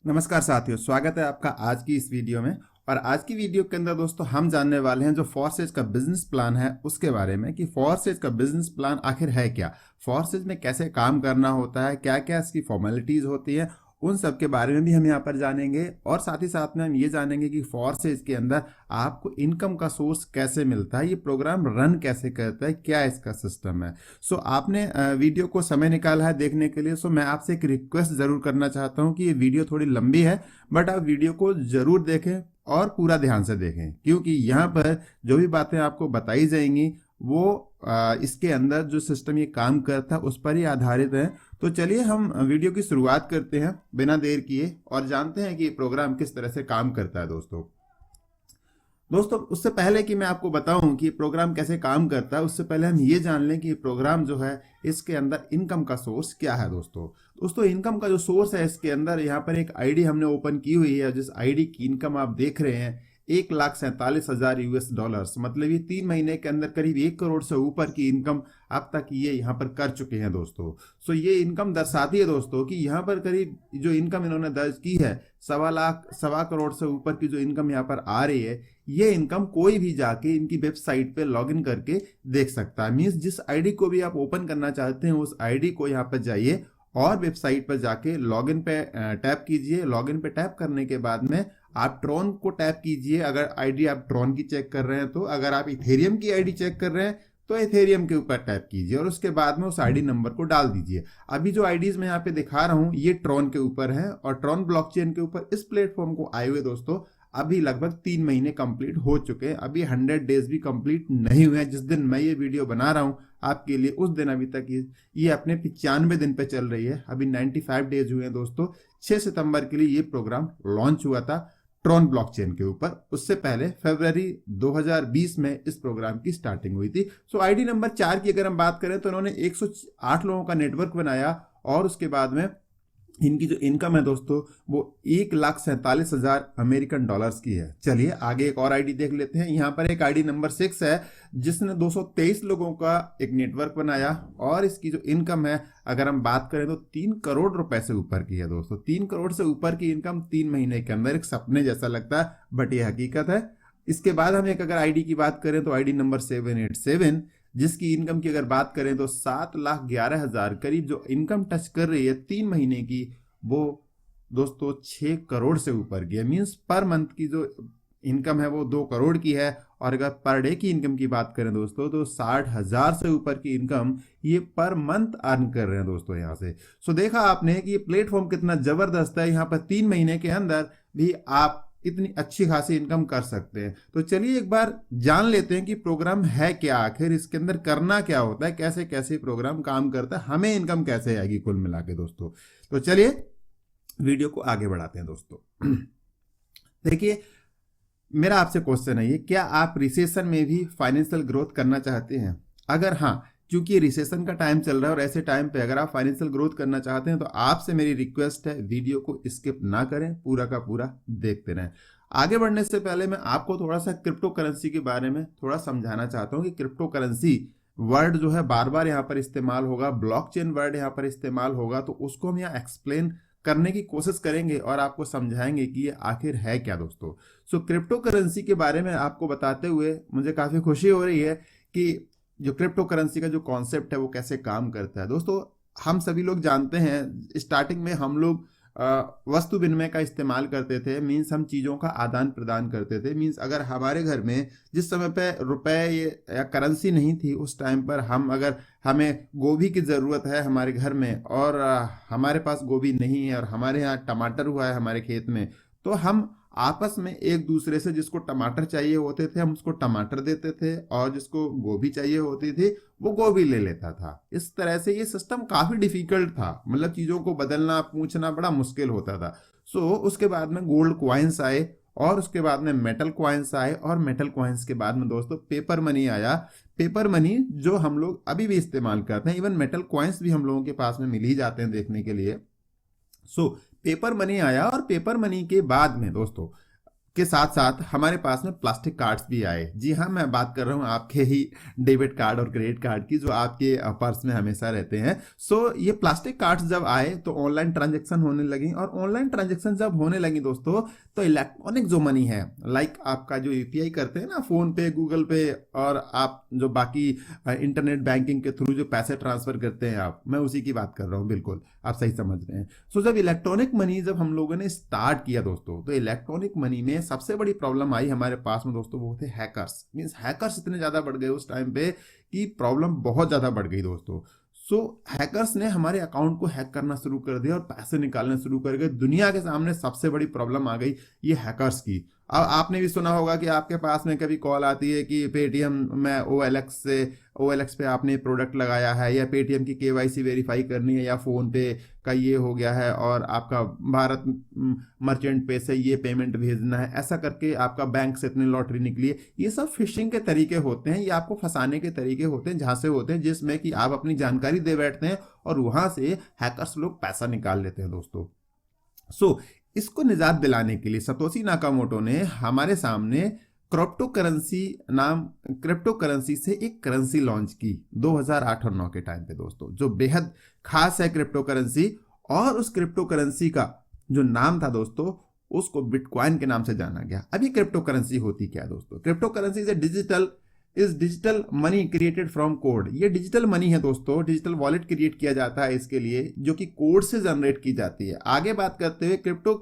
नमस्कार साथियों, स्वागत है आपका आज की इस वीडियो में। और आज की वीडियो के अंदर दोस्तों हम जानने वाले हैं जो फॉरसेज का बिजनेस प्लान है उसके बारे में कि फॉरसेज का बिजनेस प्लान आखिर है क्या, फॉरसेज में कैसे काम करना होता है, क्या क्या इसकी फॉर्मेलिटीज होती है, उन सब के बारे में भी हम यहाँ पर जानेंगे। और साथ ही साथ में हम ये जानेंगे कि फॉरसेज के अंदर आपको इनकम का सोर्स कैसे मिलता है, ये प्रोग्राम रन कैसे करता है, क्या इसका सिस्टम है। सो आपने वीडियो को समय निकाला है देखने के लिए। सो मैं आपसे एक रिक्वेस्ट जरूर करना चाहता हूँ कि ये वीडियो थोड़ी लंबी है, बट आप वीडियो को जरूर देखें और पूरा ध्यान से देखें, क्योंकि यहाँ पर जो भी बातें आपको बताई जाएंगी वो इसके अंदर जो सिस्टम ये काम करता है उस पर ही आधारित है। तो चलिए हम वीडियो की शुरुआत करते हैं बिना देर किए और जानते हैं कि ये प्रोग्राम किस तरह से काम करता है। दोस्तों उससे पहले कि मैं आपको बताऊं कि प्रोग्राम कैसे काम करता है, उससे पहले हम ये जान लें कि प्रोग्राम जो है इसके अंदर इनकम का सोर्स क्या है। दोस्तों इनकम का जो सोर्स है इसके अंदर यहाँ पर एक आईडी हमने ओपन की हुई है, जिस आईडी की इनकम आप देख रहे हैं 1,47,000 US डॉलर्स, मतलब ये 3 महीने के अंदर करीब 1 करोड़ से ऊपर की इनकम अब तक ये यहाँ पर कर चुके हैं दोस्तों। सो ये इनकम दर्शाती है दोस्तों कि यहाँ पर करीब जो इनकम इन्होंने दर्ज की है 1,15 करोड़ से ऊपर की जो इनकम यहाँ पर आ रही है, ये इनकम कोई भी जाके इनकी वेबसाइट पे लॉगिन करके देख सकता है। मीन्स जिस आईडी को भी आप ओपन करना चाहते हैं उस आईडी को यहाँ पर जाइए और वेबसाइट पर जाके लॉगिन पे टैप कीजिए। लॉगिन पे टैप करने के बाद में आप ट्रॉन को टैप कीजिए अगर आईडी आप ट्रॉन की चेक कर रहे हैं तो, अगर आप इथेरियम की आईडी चेक कर रहे हैं तो इथेरियम के ऊपर टैप कीजिए और उसके बाद में उस आईडी नंबर को डाल दीजिए। अभी जो आईडीज मैं यहाँ पे दिखा रहा हूँ ये ट्रॉन के ऊपर है और ट्रॉन ब्लॉकचेन के ऊपर इस प्लेटफॉर्म को आए हुए दोस्तों अभी लगभग 3 महीने कंप्लीट हो चुके हैं। अभी 100 डेज भी कंप्लीट नहीं हुए हैं। जिस दिन मैं ये वीडियो बना रहा हूँ आपके लिए उस दिन अभी तक ये अपने 95 दिन पे चल रही है। अभी 95 डेज हुए हैं दोस्तों। 6 सितंबर के लिए ये प्रोग्राम लॉन्च हुआ था ट्रॉन ब्लॉकचेन के ऊपर। उससे पहले फरवरी 2020 में इस प्रोग्राम की स्टार्टिंग हुई थी। सो आईडी नंबर 4 की अगर हम बात करें तो इन्होंने 108 लोगों का नेटवर्क बनाया और उसके बाद में इनकी जो इनकम है दोस्तों वो 1,47,000 अमेरिकन डॉलर्स की है। चलिए आगे एक और आईडी देख लेते हैं। यहाँ पर एक आईडी नंबर 6 है जिसने 223 लोगों का एक नेटवर्क बनाया और इसकी जो इनकम है अगर हम बात करें तो 3 करोड़ रुपए से ऊपर की है दोस्तों। 3 करोड़ से ऊपर की इनकम 3 महीने के अंदर, एक सपने जैसा लगता है बट ये हकीकत है। इसके बाद हम एक अगर आईडी की बात करें तो आईडी नंबर 787 जिसकी इनकम की अगर बात करें तो 7,11,000 करीब जो इनकम टच कर रही है 3 महीने की, वो दोस्तों 6 करोड़ से ऊपर की है। मीन्स पर मंथ की जो इनकम है वो 2 करोड़ की है। और अगर पर डे की इनकम की बात करें दोस्तों तो 60,000 से ऊपर की इनकम ये पर मंथ अर्न कर रहे हैं दोस्तों यहाँ से। सो देखा आपने कि ये प्लेटफॉर्म कितना जबरदस्त है। यहाँ पर 3 महीने के अंदर भी आप इतनी अच्छी खासी इनकम कर सकते हैं। तो चलिए एक बार जान लेते हैं कि प्रोग्राम है क्या, आखिर इसके अंदर करना क्या होता है, कैसे कैसे प्रोग्राम काम करता है, हमें इनकम कैसे आएगी कुल मिला के दोस्तों। तो चलिए वीडियो को आगे बढ़ाते हैं दोस्तों। देखिए मेरा आपसे क्वेश्चन है ये, क्या आप रिसेशन में भी फाइनेंशियल ग्रोथ करना चाहते हैं? अगर हाँ, क्योंकि रिसेशन का टाइम चल रहा है और ऐसे टाइम पे अगर आप फाइनेंशियल ग्रोथ करना चाहते हैं तो आपसे मेरी रिक्वेस्ट है वीडियो को स्किप ना करें, पूरा का पूरा देखते रहें। आगे बढ़ने से पहले मैं आपको थोड़ा सा क्रिप्टो करेंसी के बारे में थोड़ा समझाना चाहता हूँ कि क्रिप्टो करेंसी वर्ड जो है बार बार यहाँ पर इस्तेमाल होगा, ब्लॉकचेन वर्ड यहाँ पर इस्तेमाल होगा, तो उसको हम यहाँ एक्सप्लेन करने की कोशिश करेंगे और आपको समझाएंगे कि ये आखिर है क्या दोस्तों। सो क्रिप्टो करेंसी के बारे में आपको बताते हुए मुझे काफ़ी खुशी हो रही है कि जो क्रिप्टो करेंसी का जो कॉन्सेप्ट है वो कैसे काम करता है। दोस्तों हम सभी लोग जानते हैं स्टार्टिंग में हम लोग वस्तु विनिमय का इस्तेमाल करते थे। मीन्स हम चीज़ों का आदान प्रदान करते थे। मीन्स अगर हमारे घर में जिस समय पे रुपए या करेंसी नहीं थी उस टाइम पर अगर हमें गोभी की ज़रूरत है हमारे घर में और हमारे पास गोभी नहीं है और हमारे यहाँ टमाटर हुआ है हमारे खेत में, तो हम आपस में एक दूसरे से जिसको टमाटर चाहिए होते थे हम उसको टमाटर देते थे और जिसको गोभी चाहिए होती थी वो गोभी ले लेता था। इस तरह से ये सिस्टम काफ़ी डिफिकल्ट था, मतलब चीज़ों को बदलना पूछना बड़ा मुश्किल होता था। सो उसके बाद में गोल्ड क्वाइंस आए और उसके बाद में मेटल क्वाइंस आए और मेटल क्वाइंस के बाद में दोस्तों पेपर मनी आया। पेपर मनी जो हम लोग अभी भी इस्तेमाल करते हैं, इवन मेटल क्वाइंस भी हम लोगों के पास में मिल ही जाते हैं देखने के लिए। सो पेपर मनी आया और पेपर मनी के बाद में दोस्तों के साथ साथ हमारे पास में प्लास्टिक कार्ड्स भी आए। जी हाँ, मैं बात कर रहा हूँ आपके ही डेबिट कार्ड और क्रेडिट कार्ड की, जो आपके पर्स में हमेशा रहते हैं। सो ये प्लास्टिक कार्ड्स जब आए तो ऑनलाइन ट्रांजैक्शन होने लगी, और ऑनलाइन ट्रांजैक्शन जब होने लगी दोस्तों, तो इलेक्ट्रॉनिक जो मनी है, लाइक आपका जो यूपीआई करते हैं ना, फोन पे, गूगल पे, और आप जो बाकी इंटरनेट बैंकिंग के थ्रू जो पैसे ट्रांसफर करते हैं आप, मैं उसी की बात कर रहा हूँ। बिल्कुल आप सही समझ रहे हैं। सो जब इलेक्ट्रॉनिक मनी जब हम लोगों ने स्टार्ट किया दोस्तों, तो इलेक्ट्रॉनिक मनी में सबसे बड़ी प्रॉब्लम आई हमारे पास में दोस्तों, वो थे हैकर्स। मींस हैकर्स इतने ज्यादा बढ़ गए उस टाइम पे कि प्रॉब्लम बहुत ज्यादा बढ़ गई दोस्तों। सो हैकर्स ने हमारे अकाउंट को हैक करना शुरू कर दिया और पैसे निकालने शुरू कर गए। दुनिया के सामने सबसे बड़ी प्रॉब्लम आ गई ये हैकर्स की। अब आपने भी सुना होगा कि आपके पास में कभी कॉल आती है कि पेटीएम में OLX पे आपने प्रोडक्ट लगाया है, या पेटीएम की केवाईसी वेरीफाई करनी है, या फोन पे का ये हो गया है और आपका भारत मर्चेंट पे से ये पेमेंट भेजना है, ऐसा करके आपका बैंक से इतनी लॉटरी निकली है। ये सब फिशिंग के तरीके होते हैं, ये आपको फंसाने के तरीके होते हैं, जहां से होते हैं जिसमें कि आप अपनी जानकारी दे बैठते हैं और वहां से हैकर्स लोग पैसा निकाल लेते हैं दोस्तों। सो इसको निजात दिलाने के लिए सतोशी नाकामोटो ने हमारे सामने क्रिप्टो करेंसी से एक करेंसी लॉन्च की 2008 और 9 के टाइम पे दोस्तों, जो बेहद खास है क्रिप्टो करेंसी। और उस क्रिप्टो करेंसी का जो नाम था दोस्तों, उसको बिटकॉइन के नाम से जाना गया। अभी क्रिप्टो करेंसी होती क्या है दोस्तों? Crypto currency is digital money created from code. ये डिजिटल मनी है दोस्तों, डिजिटल वॉलेट क्रिएट किया जाता है इसके लिए, जो कि कोड से जनरेट की जाती है। आगे बात करते हुए, crypto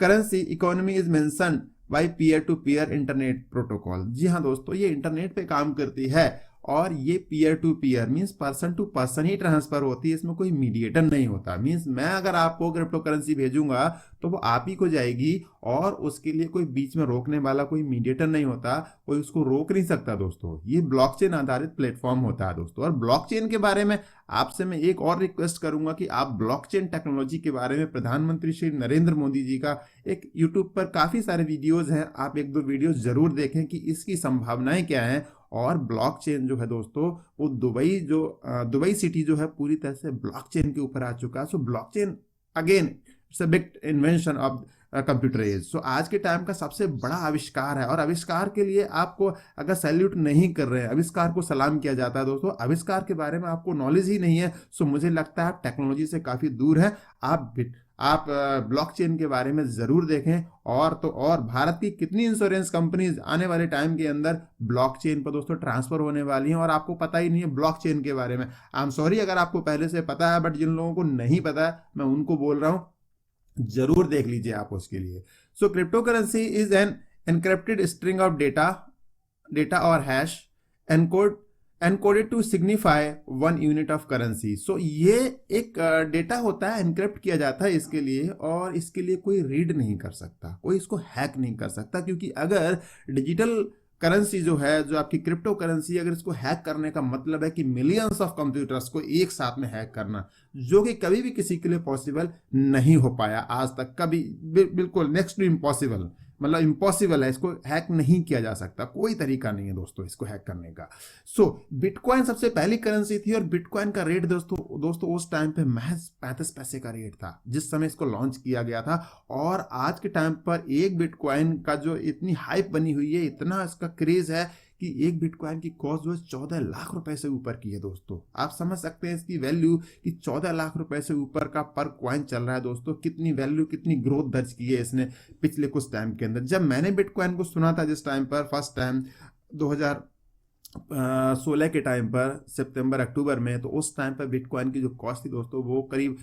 currency economy is mention by peer to peer internet protocol. जी हाँ दोस्तों, ये इंटरनेट पे काम करती है और ये peer to peer means person to person ही ट्रांसफर होती है, इसमें कोई मीडिएटर नहीं होता। मींस मैं अगर आपको क्रिप्टो करेंसी भेजूंगा तो वो आप ही को जाएगी, और उसके लिए कोई बीच में रोकने वाला कोई मीडिएटर नहीं होता, कोई उसको रोक नहीं सकता दोस्तों। ये ब्लॉकचेन आधारित प्लेटफॉर्म होता है दोस्तों। और ब्लॉकचेन के बारे में आपसे मैं एक और रिक्वेस्ट करूंगा कि आप ब्लॉकचेन टेक्नोलॉजी के बारे में प्रधानमंत्री श्री नरेंद्र मोदी जी का एक यूट्यूब पर काफी सारे वीडियोज हैं, आप एक दो वीडियोज जरूर देखें कि इसकी संभावनाएं क्या हैं। और ब्लॉकचेन जो है दोस्तों, वो दुबई सिटी जो है पूरी तरह से ब्लॉकचेन के ऊपर आ चुका है। So blockchain again it's a big invention of computer age. So आज के टाइम का सबसे बड़ा आविष्कार है, और आविष्कार के लिए आपको अगर सैल्यूट नहीं कर रहे हैं, आविष्कार को सलाम किया जाता है दोस्तों। आविष्कार के बारे में आपको नॉलेज ही नहीं है, सो मुझे लगता है आप टेक्नोलॉजी से काफी दूर है। आप ब्लॉकचेन के बारे में जरूर देखें। और तो और भारत की कितनी इंश्योरेंस कंपनीज आने वाले टाइम के अंदर ब्लॉकचेन पर दोस्तों ट्रांसफर होने वाली हैं, और आपको पता ही नहीं है ब्लॉकचेन के बारे में। आई एम सॉरी अगर आपको पहले से पता है, बट जिन लोगों को नहीं पता है मैं उनको बोल रहा हूं, जरूर देख लीजिए आप उसके लिए। So crypto currency is an encrypted string of data और hash encoded to signify 1 unit of currency. So ये एक डेटा होता है, एनक्रिप्ट किया जाता है इसके लिए, और इसके लिए कोई रीड नहीं कर सकता, कोई इसको हैक नहीं कर सकता। क्योंकि अगर डिजिटल करेंसी जो है, जो आपकी क्रिप्टो करेंसी, अगर इसको हैक करने का मतलब है कि मिलियंस ऑफ कंप्यूटर्स को एक साथ में हैक करना, जो कि कभी भी किसी के लिए पॉसिबल नहीं हो पाया आज तक, कभी बिल्कुल नेक्स्ट टू इम्पॉसिबल, मतलब इम्पॉसिबल है, इसको हैक नहीं किया जा सकता, कोई तरीका नहीं है दोस्तों इसको हैक करने का। सो बिटकॉइन सबसे पहली करेंसी थी, और बिटकॉइन का रेट दोस्तों उस टाइम पे महज 35 पैसे का रेट था जिस समय इसको लॉन्च किया गया था। और आज के टाइम पर एक बिटकॉइन का जो इतनी हाइप बनी हुई है, इतना इसका क्रेज है कि एक बिटकॉइन की कॉस्ट जो है 14 लाख रुपए से ऊपर की है दोस्तों। आप समझ सकते हैं इसकी वैल्यू कि 14 लाख रुपए से ऊपर का पर कॉइन चल रहा है दोस्तों। कितनी वैल्यू, कितनी ग्रोथ दर्ज की है इसने पिछले कुछ टाइम के अंदर। जब मैंने बिटकॉइन को सुना था जिस टाइम पर फर्स्ट टाइम 2016 के टाइम पर, सितंबर अक्टूबर में, तो उस टाइम पर बिटकॉइन की जो कॉस्ट थी दोस्तों वो करीब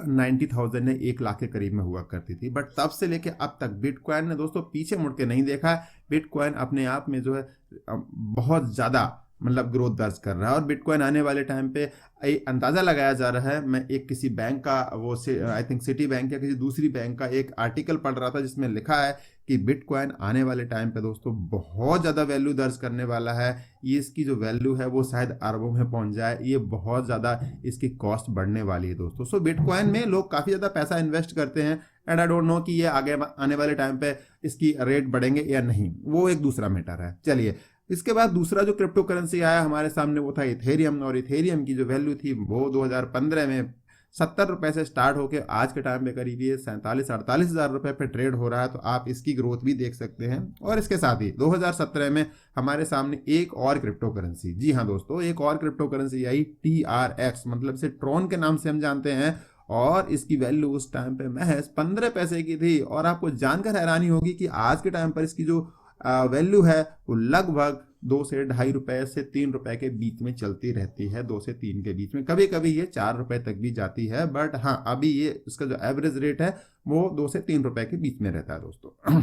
90,000 या 1 लाख के करीब में हुआ करती थी। बट तब से लेके अब तक बिटकॉइन ने दोस्तों पीछे मुड़ के नहीं देखा। बिटकॉइन अपने आप में जो है बहुत ज़्यादा मतलब ग्रोथ दर्ज कर रहा है। और बिटकॉइन आने वाले टाइम पे अंदाज़ा लगाया जा रहा है, मैं एक किसी बैंक का, वो आई थिंक सिटी बैंक या किसी दूसरी बैंक का एक आर्टिकल पढ़ रहा था जिसमें लिखा है कि बिटकॉइन आने वाले टाइम पे दोस्तों बहुत ज़्यादा वैल्यू दर्ज करने वाला है। ये इसकी जो वैल्यू है वो शायद अरबों में पहुंच जाए, ये बहुत ज़्यादा इसकी कॉस्ट बढ़ने वाली है दोस्तों। सो बिटकॉइन में लोग काफ़ी ज़्यादा पैसा इन्वेस्ट करते हैं, एंड आई डोंट नो कि ये आगे आने वाले टाइम पे इसकी रेट बढ़ेंगे या नहीं, वो एक दूसरा मैटर है। चलिए, इसके बाद दूसरा जो क्रिप्टो करेंसी आया हमारे सामने वो था इथेरियम। और इथेरियम की जो वैल्यू थी वो 2015 में ₹70 से स्टार्ट होकर आज के टाइम पे करीब ये 47-48 हज़ार रुपये पे ट्रेड हो रहा है। तो आप इसकी ग्रोथ भी देख सकते हैं। और इसके साथ ही 2017 में हमारे सामने एक और क्रिप्टो करेंसी, जी हाँ दोस्तों, एक और क्रिप्टो करेंसी आई TRX, मतलब इसे ट्रॉन के नाम से हम जानते हैं। और इसकी वैल्यू उस टाइम पे महज 15 पैसे की थी। और आपको जानकर हैरानी होगी कि आज के टाइम पर इसकी जो वैल्यू है वो लगभग 2 से ₹2.5 से ₹3 के बीच में चलती रहती है, 2 से 3 के बीच में। कभी कभी ये ₹4 तक भी जाती है, बट हाँ अभी ये इसका जो एवरेज रेट है वो 2 से ₹3 के बीच में रहता है दोस्तों।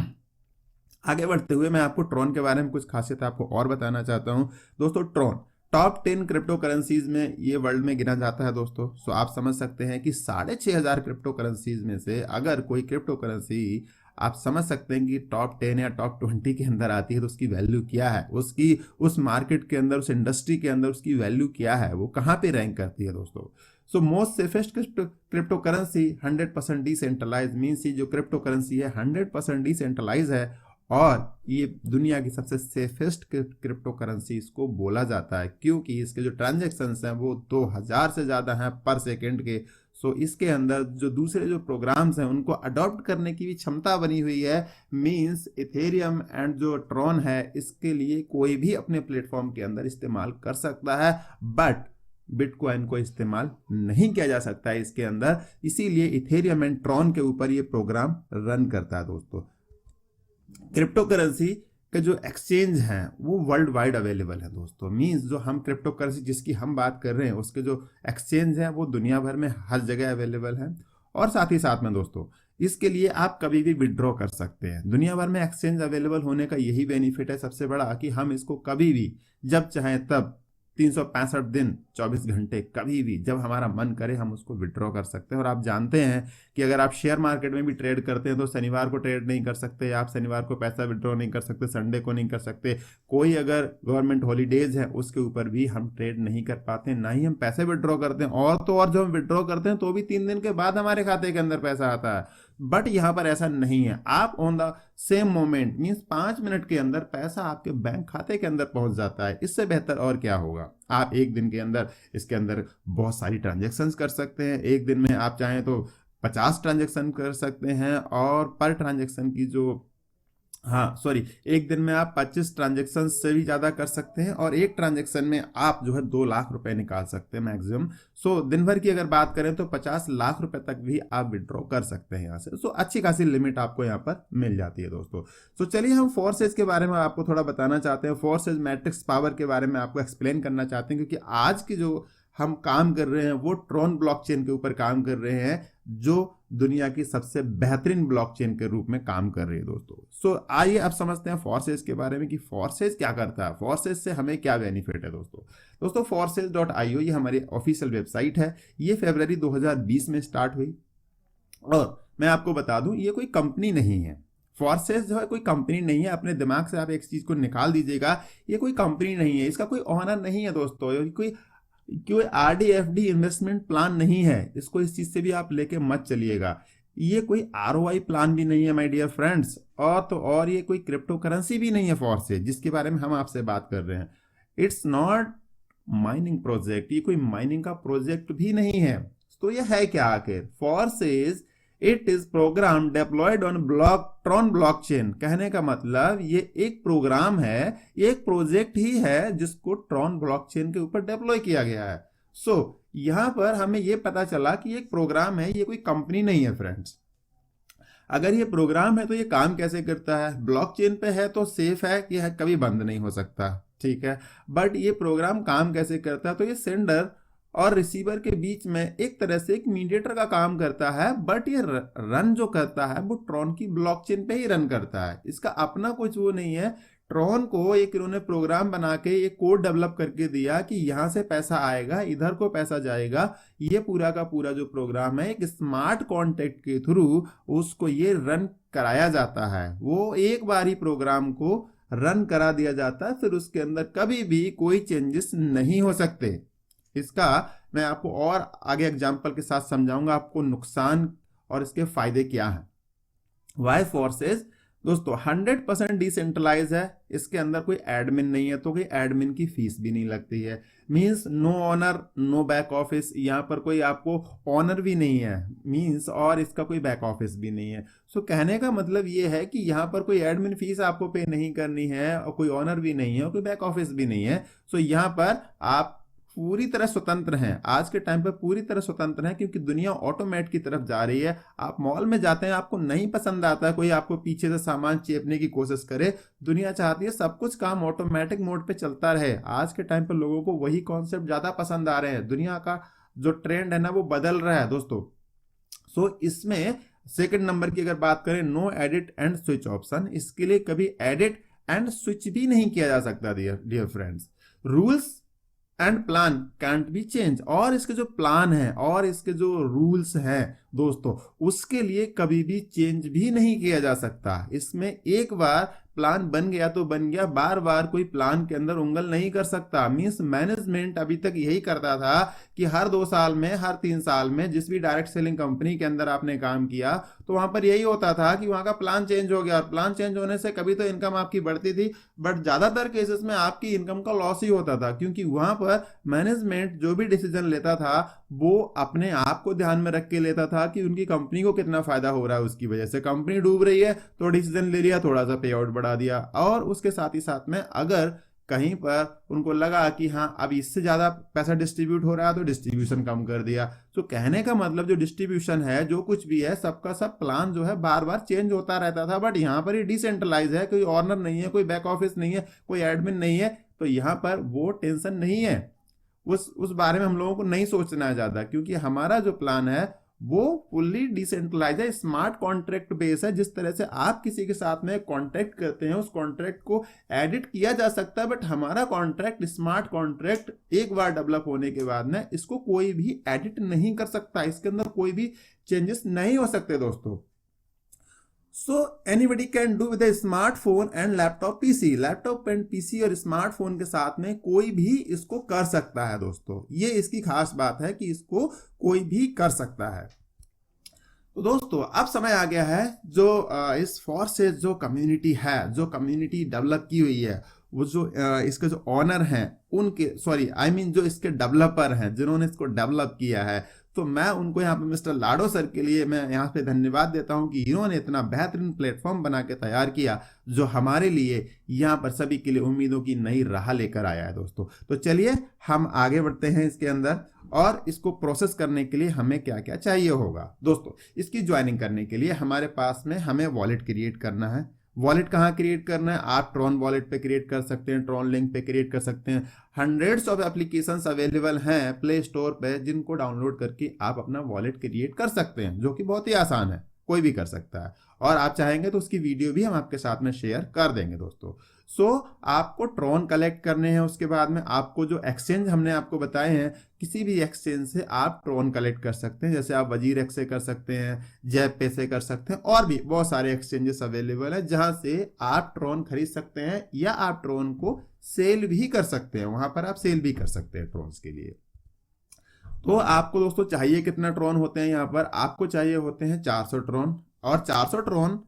आगे बढ़ते हुए मैं आपको ट्रॉन के बारे में कुछ खासियत आपको और बताना चाहता हूँ दोस्तों। ट्रॉन टॉप 10 क्रिप्टो करेंसीज में ये वर्ल्ड में गिना जाता है दोस्तों। सो आप समझ सकते हैं कि 6,500 क्रिप्टो करेंसीज में से अगर कोई क्रिप्टो करेंसी आप समझ सकते हैं कि टॉप 10 या टॉप 20 के अंदर आती है तो उसकी वैल्यू क्या है, उसकी उस मार्केट के अंदर, उस इंडस्ट्री के अंदर उसकी वैल्यू क्या है, वो कहाँ पे रैंक करती है दोस्तों। So most safest crypto currency 100% decentralize means ये जो क्रिप्टो करेंसी है 100% डिसेंट्रलाइज है। और ये दुनिया की सबसे सेफेस्ट क्रिप्टो करेंसी इसको बोला जाता है, क्योंकि इसके जो ट्रांजैक्शंस हैं वो 2000 से ज़्यादा हैं पर सेकेंड के। सो इसके अंदर जो दूसरे जो प्रोग्राम्स हैं उनको अडॉप्ट करने की भी क्षमता बनी हुई है। मींस इथेरियम एंड जो ट्रॉन है इसके लिए कोई भी अपने प्लेटफॉर्म के अंदर इस्तेमाल कर सकता है, बट बिटकॉइन को इस्तेमाल नहीं किया जा सकता है इसके अंदर। इसीलिए इथेरियम एंड ट्रॉन के ऊपर ये प्रोग्राम रन करता है दोस्तों। क्रिप्टो करेंसी के जो एक्सचेंज हैं वो वर्ल्ड वाइड अवेलेबल है दोस्तों। मींस जो हम क्रिप्टो करेंसी जिसकी हम बात कर रहे हैं उसके जो एक्सचेंज हैं वो दुनिया भर में हर जगह अवेलेबल है। और साथ ही साथ में दोस्तों इसके लिए आप कभी भी विड्रॉ कर सकते हैं। दुनिया भर में एक्सचेंज अवेलेबल होने का यही बेनिफिट है सबसे बड़ा, कि हम इसको कभी भी जब चाहें तब 365 दिन 24 घंटे कभी भी जब हमारा मन करे हम उसको विड्रॉ कर सकते हैं। और आप जानते हैं कि अगर आप शेयर मार्केट में भी ट्रेड करते हैं तो शनिवार को ट्रेड नहीं कर सकते, आप शनिवार को पैसा विड्रॉ नहीं कर सकते, संडे को नहीं कर सकते, कोई अगर गवर्नमेंट हॉलीडेज है उसके ऊपर भी हम ट्रेड नहीं कर पाते, ना ही हम पैसे विड्रॉ करते हैं। और तो और जो हम विड्रॉ करते हैं तो भी 3 दिन के बाद हमारे खाते के अंदर पैसा आता है। बट यहाँ पर ऐसा नहीं है, आप on the same moment means 5 minute के अंदर पैसा आपके बैंक खाते के अंदर पहुंच जाता है। इससे बेहतर और क्या होगा। आप एक दिन के अंदर इसके अंदर बहुत सारी ट्रांजैक्शंस कर सकते हैं। एक दिन में आप चाहें तो 50 ट्रांजैक्शन कर सकते हैं। और पर ट्रांजैक्शन की जो एक दिन में आप 25 ट्रांजैक्शन से भी ज़्यादा कर सकते हैं। और एक ट्रांजैक्शन में आप जो है 2 लाख रुपए निकाल सकते हैं मैक्सिमम। सो दिन भर की अगर बात करें तो 50 लाख रुपए तक भी आप विड्रॉ कर सकते हैं यहाँ से। सो अच्छी खासी लिमिट आपको यहाँ पर मिल जाती है दोस्तों। सो चलिए हम फोर्सेज के बारे में आपको थोड़ा बताना चाहते हैं। फोर्सेज मैट्रिक्स पावर के बारे में आपको एक्सप्लेन करना चाहते हैं, क्योंकि आज की जो हम काम कर रहे हैं वो ट्रॉन ब्लॉकचेन के ऊपर काम कर रहे हैं, जो दुनिया की सबसे बेहतरीन ब्लॉकचेन के रूप में काम कर रही है दोस्तों। सो आइए अब समझते हैं फोर्सेज के बारे में कि फोर्सेज क्या करता है, फोर्सेज से हमें क्या बेनिफिट है दोस्तों। forces.io ये हमारी ऑफिशियल वेबसाइट है। ये फरवरी 2020 में स्टार्ट हुई। और मैं आपको बता दूं ये कोई कंपनी नहीं है। फोर्सेज जो है कोई कंपनी नहीं है। अपने दिमाग से आप एक चीज को निकाल दीजिएगा, ये कोई कंपनी नहीं है, इसका कोई ओनर नहीं है दोस्तों, कोई RDFD इन्वेस्टमेंट प्लान नहीं है। इसको इस चीज से भी आप लेके मत चलिएगा। ये कोई ROI प्लान भी नहीं है माय डियर फ्रेंड्स। और तो और ये कोई क्रिप्टो करेंसी भी नहीं है फोर्सेज जिसके बारे में हम आपसे बात कर रहे हैं। इट्स नॉट माइनिंग प्रोजेक्ट, ये कोई माइनिंग का प्रोजेक्ट भी नहीं है। तो ये है क्या आखिर। Forsage it is program deployed on Tron blockchain. कहने का मतलब ये एक प्रोग्राम है, ये एक प्रोजेक्ट ही है जिसको ट्रॉन ब्लॉकचेन के ऊपर डेप्लॉय किया गया है। सो यहां पर हमें ये पता चला कि एक प्रोग्राम है, ये कोई कंपनी नहीं है फ्रेंड्स। अगर ये प्रोग्राम है तो ये काम कैसे करता है। ब्लॉकचेन पे है तो सेफ है कि है, कभी बंद नहीं हो सकता, ठीक है। बट ये प्रोग्राम काम कैसे करता है, तो ये सेंडर और रिसीवर के बीच में एक तरह से एक मीडिएटर का काम करता है। बट ये रन जो करता है वो ट्रॉन की ब्लॉकचेन पे ही रन करता है। इसका अपना कुछ वो नहीं है। ट्रॉन को एक इन्होंने प्रोग्राम बना के एक कोड डेवलप करके दिया कि यहां से पैसा आएगा, इधर को पैसा जाएगा। ये पूरा का पूरा जो प्रोग्राम है एक स्मार्ट कॉन्ट्रैक्ट के थ्रू उसको ये रन कराया जाता है। वो एक बार ही प्रोग्राम को रन करा दिया जाता है, फिर उसके अंदर कभी भी कोई चेंजेस नहीं हो सकते। इसका मैं आपको और आगे एग्जांपल के साथ समझाऊंगा आपको नुकसान और इसके फायदे क्या हैं। वाई फोर्सेज दोस्तों 100% डिसेंट्रलाइज है, इसके अंदर कोई एडमिन नहीं है, तो कोई एडमिन की फीस भी नहीं लगती है। Means no owner no back office, यहाँ पर कोई आपको ऑनर भी नहीं है मींस, और इसका कोई बैक ऑफिस भी नहीं है। सो कहने का मतलब ये है कि यहाँ पर कोई एडमिन फीस आपको पे नहीं करनी है, और कोई ऑनर भी नहीं है, और कोई बैक ऑफिस भी नहीं है। सो यहाँ पर आप पूरी तरह स्वतंत्र हैं, आज के टाइम पर पूरी तरह स्वतंत्र हैं, क्योंकि दुनिया ऑटोमेट की तरफ जा रही है। आप मॉल में जाते हैं, आपको नहीं पसंद आता है, कोई आपको पीछे से सामान चेपने की कोशिश करे, दुनिया चाहती है सब कुछ काम ऑटोमेटिक मोड पे चलता रहे। आज के टाइम पर लोगों को वही कॉन्सेप्ट ज्यादा पसंद आ रहे हैं, दुनिया का जो ट्रेंड है ना वो बदल रहा है दोस्तों। सो इसमें सेकंड नंबर की अगर बात करें, no edit and switch option, इसके लिए कभी एडिट एंड स्विच भी नहीं किया जा सकता dear friends. Rules and plan can't be change, और इसके जो प्लान है और इसके जो रूल्स हैं दोस्तों, उसके लिए कभी भी चेंज भी नहीं किया जा सकता। इसमें एक बार प्लान बन गया तो बन गया, बार बार कोई प्लान के अंदर उंगल नहीं कर सकता। मींस मैनेजमेंट अभी तक यही करता था कि हर 2 साल में, हर 3 साल में जिस भी डायरेक्ट सेलिंग कंपनी के अंदर आपने काम किया, तो वहां पर यही होता था कि वहां का प्लान चेंज हो गया, और प्लान चेंज होने से कभी तो इनकम आपकी बढ़ती थी, बट ज्यादातर केसेस में आपकी इनकम का लॉस ही होता था, क्योंकि वहां पर मैनेजमेंट जो भी डिसीजन लेता था वो अपने आप को ध्यान में रख के लेता था कि उनकी कंपनी को कितना फायदा हो रहा है। उसकी वजह से कंपनी डूब रही है तो डिसीजन ले लिया, थोड़ा सा पे आउट बढ़ा दिया, और उसके साथ ही साथ में अगर कहीं पर उनको लगा कि हाँ अब इससे ज्यादा पैसा डिस्ट्रीब्यूट हो रहा है तो डिस्ट्रीब्यूशन कम कर दिया। तो कहने का मतलब जो डिस्ट्रीब्यूशन है, जो कुछ भी है, सबका सब प्लान जो है बार बार चेंज होता रहता था। बट यहाँ पर ये डिसेंट्रलाइज है, कोई ऑनर नहीं है, कोई बैक ऑफिस नहीं है, कोई एडमिन नहीं है, तो यहाँ पर वो टेंशन नहीं है, उस बारे में हम लोगों को नहीं सोचना है ज्यादा, क्योंकि हमारा जो प्लान है वो फुल्ली डिसेंट्रलाइज है, स्मार्ट कॉन्ट्रैक्ट बेस है। जिस तरह से आप किसी के साथ में कॉन्ट्रैक्ट करते हैं, उस कॉन्ट्रैक्ट को एडिट किया जा सकता है, बट हमारा कॉन्ट्रैक्ट स्मार्ट कॉन्ट्रैक्ट एक बार डेवलप होने के बाद में इसको कोई भी एडिट नहीं कर सकता, इसके अंदर कोई भी चेंजेस नहीं हो सकते दोस्तों। So anybody can do with A smartphone and laptop PC, laptop and PC और स्मार्टफोन के साथ में कोई भी इसको कर सकता है दोस्तों। ये इसकी खास बात है कि इसको कोई भी कर सकता है। तो दोस्तों अब समय आ गया है जो इस फॉरसेज जो कम्युनिटी है, जो कम्युनिटी डेवलप की हुई है, वो जो इसके जो ऑनर हैं उनके, सॉरी आई मीन जो इसके डेवलपर हैं जिन्होंने इसको डेवलप किया है, तो मैं उनको यहाँ पे मिस्टर लाडो सर के लिए मैं यहाँ पे धन्यवाद देता हूँ कि इन्होंने इतना बेहतरीन प्लेटफॉर्म बना के तैयार किया जो हमारे लिए यहाँ पर सभी के लिए उम्मीदों की नई राह लेकर आया है दोस्तों। तो चलिए हम आगे बढ़ते हैं इसके अंदर, और इसको प्रोसेस करने के लिए हमें क्या क्या चाहिए होगा दोस्तों। इसकी ज्वाइनिंग करने के लिए हमारे पास में हमें वॉलेट क्रिएट करना है। वॉलेट कहाँ क्रिएट करना है? आप ट्रॉन वॉलेट पे क्रिएट कर सकते हैं, ट्रॉन लिंक पे क्रिएट कर सकते हैं। हंड्रेड्स ऑफ एप्लीकेशंस अवेलेबल हैं प्ले स्टोर पे, जिनको डाउनलोड करके आप अपना वॉलेट क्रिएट कर सकते हैं, जो कि बहुत ही आसान है, कोई भी कर सकता है। और आप चाहेंगे तो उसकी वीडियो भी हम आपके साथ में शेयर कर देंगे दोस्तों। सो आपको ट्रॉन कलेक्ट करने हैं, उसके बाद में आपको जो एक्सचेंज हमने आपको बताए हैं, किसी भी एक्सचेंज से आप ट्रॉन कलेक्ट कर सकते हैं। जैसे आप वजीर एक्स से कर सकते हैं, जैप पे से कर सकते हैं, और भी बहुत सारे एक्सचेंजेस अवेलेबल है जहां से आप ट्रॉन खरीद सकते हैं, या आप ट्रॉन को सेल भी कर सकते हैं, वहां पर आप सेल भी कर सकते हैं ट्रॉन्स के लिए। तो आपको दोस्तों चाहिए कितना ट्रॉन होते हैं? यहाँ पर आपको चाहिए होते हैं 400 ट्रॉन, और 400 ट्रॉन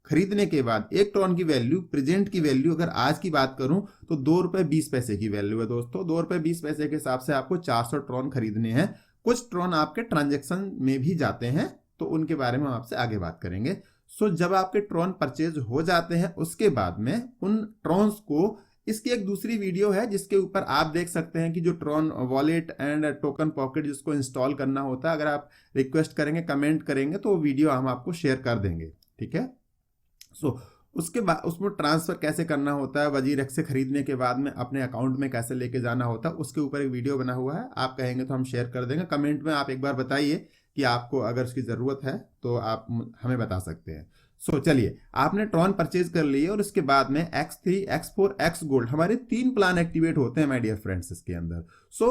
खरीदने के बाद एक ट्रॉन की वैल्यू, प्रेजेंट की वैल्यू अगर आज की बात करूं तो 2 रुपए 20 पैसे की वैल्यू है दोस्तों। 2 रुपए 20 पैसे के हिसाब से आपको 400 ट्रॉन खरीदने हैं। कुछ ट्रॉन आपके ट्रांजेक्शन में भी जाते हैं, तो उनके बारे में हम आपसे आगे बात करेंगे। सो जब आपके ट्रॉन परचेज हो जाते हैं, उसके बाद में उन ट्रॉन्स को, इसकी एक दूसरी वीडियो है जिसके ऊपर आप देख सकते हैं कि जो Tron wallet and token pocket जिसको इंस्टॉल करना होता है, अगर आप रिक्वेस्ट करेंगे, कमेंट करेंगे, तो वो वीडियो हम आपको शेयर कर देंगे, ठीक है। सो उसके बाद उसमें ट्रांसफर कैसे करना होता है, वजीर एक्स से खरीदने के बाद में अपने अकाउंट में कैसे लेके जाना होता है, उसके ऊपर एक वीडियो बना हुआ है। आप कहेंगे तो हम शेयर कर देंगे। कमेंट में आप एक बार बताइए कि आपको अगर उसकी ज़रूरत है तो आप हमें बता सकते हैं। सो चलिए, आपने ट्रॉन परचेज कर लिए, और उसके बाद में X3, X4, X गोल्ड, हमारे 3 प्लान एक्टिवेट होते हैं माय डियर फ्रेंड्स इसके अंदर। सो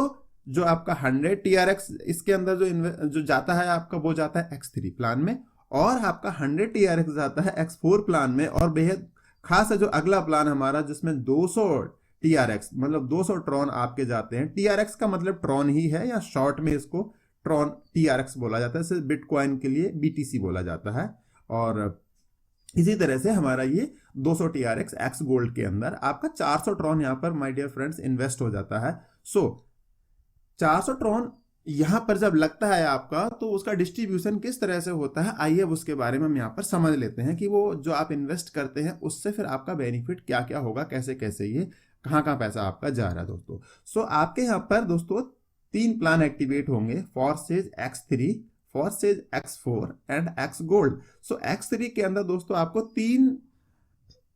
जो आपका 100 TRX इसके अंदर जो जाता है आपका, वो जाता है X3 प्लान में, और आपका 100 TRX जाता है X4 प्लान में। और बेहद खास है जो अगला प्लान हमारा, जिसमें 200 TRX मतलब 200 ट्रॉन आपके जाते हैं। TRX का मतलब ट्रॉन ही है, या शॉर्ट में इसको ट्रॉन TRX बोला जाता है। सिर्फ बिटकॉइन के लिए BTC बोला जाता है। और इसी तरह से हमारा ये 200 TRX एक्स गोल्ड के अंदर आपका 400 ट्रॉन यहाँ पर माय डियर फ्रेंड्स इन्वेस्ट हो जाता है। सो 400 ट्रॉन यहां पर जब लगता है आपका, तो उसका डिस्ट्रीब्यूशन किस तरह से होता है, आइए अब उसके बारे में हम यहाँ पर समझ लेते हैं कि वो जो आप इन्वेस्ट करते हैं उससे फिर आपका बेनिफिट क्या क्या होगा, कैसे कैसे ये कहाँ कहाँ पैसा आपका जा रहा है दोस्तों। सो आपके यहाँ पर दोस्तों 3 प्लान एक्टिवेट होंगे, फॉरसेज X3, फॉरसेज X4 and x gold. So X3 के अंदर दोस्तों आपको 3